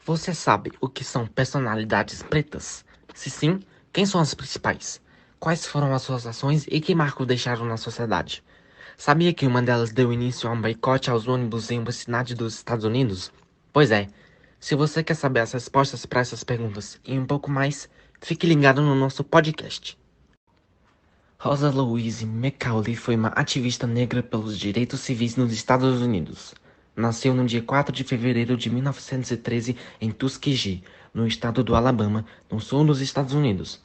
Você sabe o que são personalidades pretas? Se sim, quem são as principais? Quais foram as suas ações e que marco deixaram na sociedade? Sabia que uma delas deu início a um boicote aos ônibus em uma cidade dos Estados Unidos? Pois é, se você quer saber as respostas para essas perguntas e um pouco mais, fique ligado no nosso podcast. Rosa Louise McCauley foi uma ativista negra pelos direitos civis nos Estados Unidos. Nasceu no dia 4 de fevereiro de 1913 em Tuskegee, no estado do Alabama, no sul dos Estados Unidos.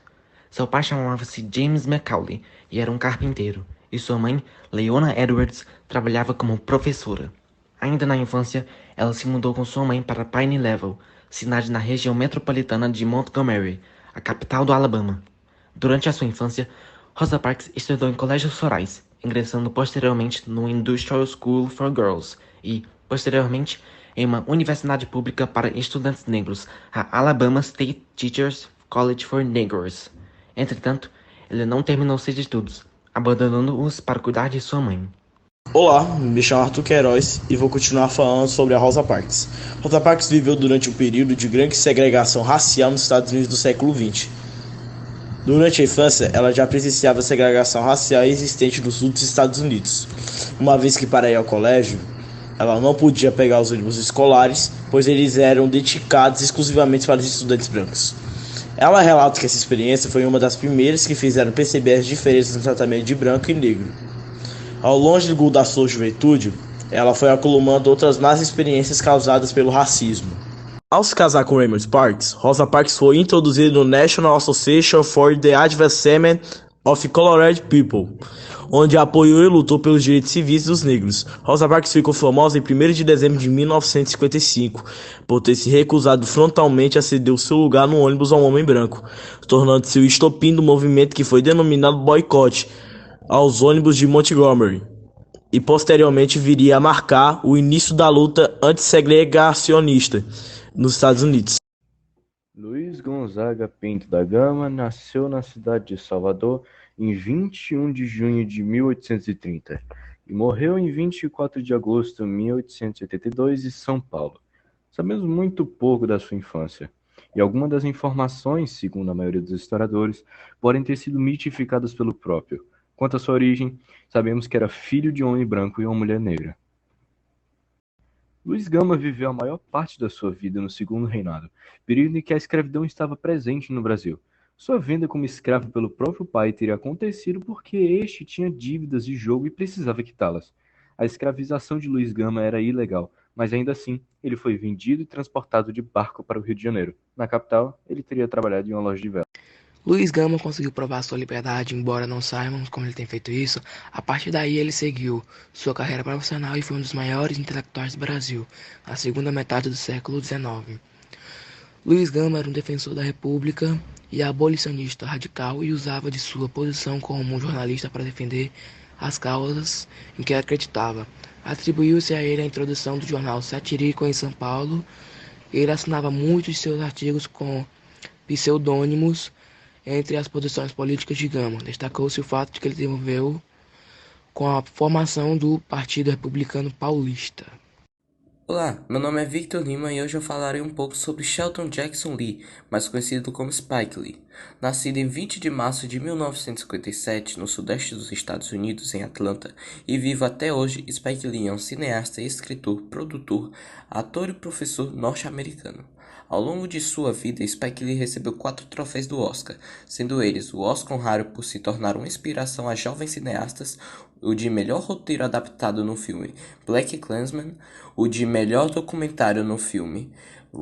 Seu pai chamava-se James McCauley e era um carpinteiro, e sua mãe, Leona Edwards, trabalhava como professora. Ainda na infância, ela se mudou com sua mãe para Pine Level, cidade na região metropolitana de Montgomery, a capital do Alabama. Durante a sua infância, Rosa Parks estudou em colégios forais, ingressando posteriormente no Industrial School for Girls e, posteriormente, em uma universidade pública para estudantes negros, a Alabama State Teachers College for Negroes. Entretanto, ele não terminou seus estudos, abandonando-os para cuidar de sua mãe. Olá, me chamo Arthur Queiroz e vou continuar falando sobre a Rosa Parks. Rosa Parks viveu durante um período de grande segregação racial nos Estados Unidos do século XX. Durante a infância, ela já presenciava a segregação racial existente no sul dos Estados Unidos, uma vez que para ir ao colégio, ela não podia pegar os ônibus escolares, pois eles eram dedicados exclusivamente para os estudantes brancos. Ela relata que essa experiência foi uma das primeiras que fizeram perceber as diferenças no tratamento de branco e negro. Ao longo da sua juventude, ela foi acumulando outras más experiências causadas pelo racismo. Ao se casar com Raymond Parks, Rosa Parks foi introduzida no National Association for the Advancement of Colored People, onde apoiou e lutou pelos direitos civis dos negros. Rosa Parks ficou famosa em 1º de dezembro de 1955, por ter se recusado frontalmente a ceder o seu lugar no ônibus a um homem branco, tornando-se o estopim do movimento que foi denominado boicote aos ônibus de Montgomery, e posteriormente viria a marcar o início da luta antissegregacionista nos Estados Unidos. Luiz Gonzaga Pinto da Gama nasceu na cidade de Salvador em 21 de junho de 1830 e morreu em 24 de agosto de 1882 em São Paulo. Sabemos muito pouco da sua infância, e algumas das informações, segundo a maioria dos historiadores, podem ter sido mitificadas pelo próprio. Quanto à sua origem, sabemos que era filho de um homem branco e uma mulher negra. Luiz Gama viveu a maior parte da sua vida no Segundo Reinado, período em que a escravidão estava presente no Brasil. Sua venda como escravo pelo próprio pai teria acontecido porque este tinha dívidas de jogo e precisava quitá-las. A escravização de Luiz Gama era ilegal, mas ainda assim ele foi vendido e transportado de barco para o Rio de Janeiro. Na capital, ele teria trabalhado em uma loja de velas. Luiz Gama conseguiu provar sua liberdade, embora não saibamos como ele tem feito isso. A partir daí, ele seguiu sua carreira profissional e foi um dos maiores intelectuais do Brasil, na segunda metade do século XIX. Luiz Gama era um defensor da República e abolicionista radical e usava de sua posição como jornalista para defender as causas em que acreditava. Atribuiu-se a ele a introdução do jornal satírico em São Paulo. Ele assinava muitos de seus artigos com pseudônimos. Entre as posições políticas de Gama, destacou-se o fato de que ele se envolveu com a formação do Partido Republicano Paulista. Olá, meu nome é Victor Lima e hoje eu falarei um pouco sobre Shelton Jackson Lee, mais conhecido como Spike Lee. Nascido em 20 de março de 1957 no sudeste dos Estados Unidos, em Atlanta, e vivo até hoje, Spike Lee é um cineasta, escritor, produtor, ator e professor norte-americano. Ao longo de sua vida, Spike Lee recebeu 4 troféus do Oscar, sendo eles o Oscar honrário por se tornar uma inspiração a jovens cineastas, o de melhor roteiro adaptado no filme BlacKkKlansman, o de melhor documentário no filme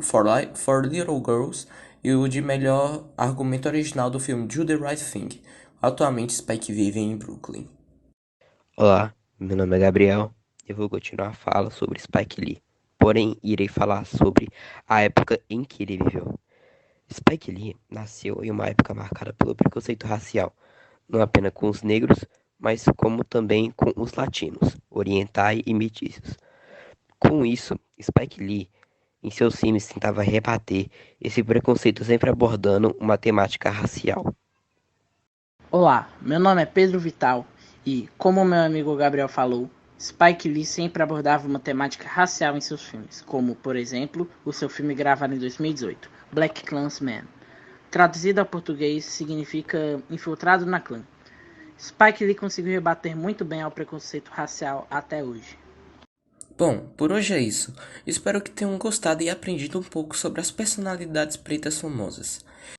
For Little Girls e o de melhor argumento original do filme Do the Right Thing. Atualmente, Spike vive em Brooklyn. Olá, meu nome é Gabriel e eu vou continuar a fala sobre Spike Lee. Porém, irei falar sobre a época em que ele viveu. Spike Lee nasceu em uma época marcada pelo preconceito racial, não apenas com os negros, mas como também com os latinos, orientais e mestiços. Com isso, Spike Lee, em seus filmes, tentava rebater esse preconceito sempre abordando uma temática racial. Olá, meu nome é Pedro Vital e, como meu amigo Gabriel falou, Spike Lee sempre abordava uma temática racial em seus filmes, como, por exemplo, o seu filme gravado em 2018, Black Klansman. Traduzido ao português, significa infiltrado na clã. Spike Lee conseguiu rebater muito bem ao preconceito racial até hoje. Bom, por hoje é isso. Espero que tenham gostado e aprendido um pouco sobre as personalidades pretas famosas.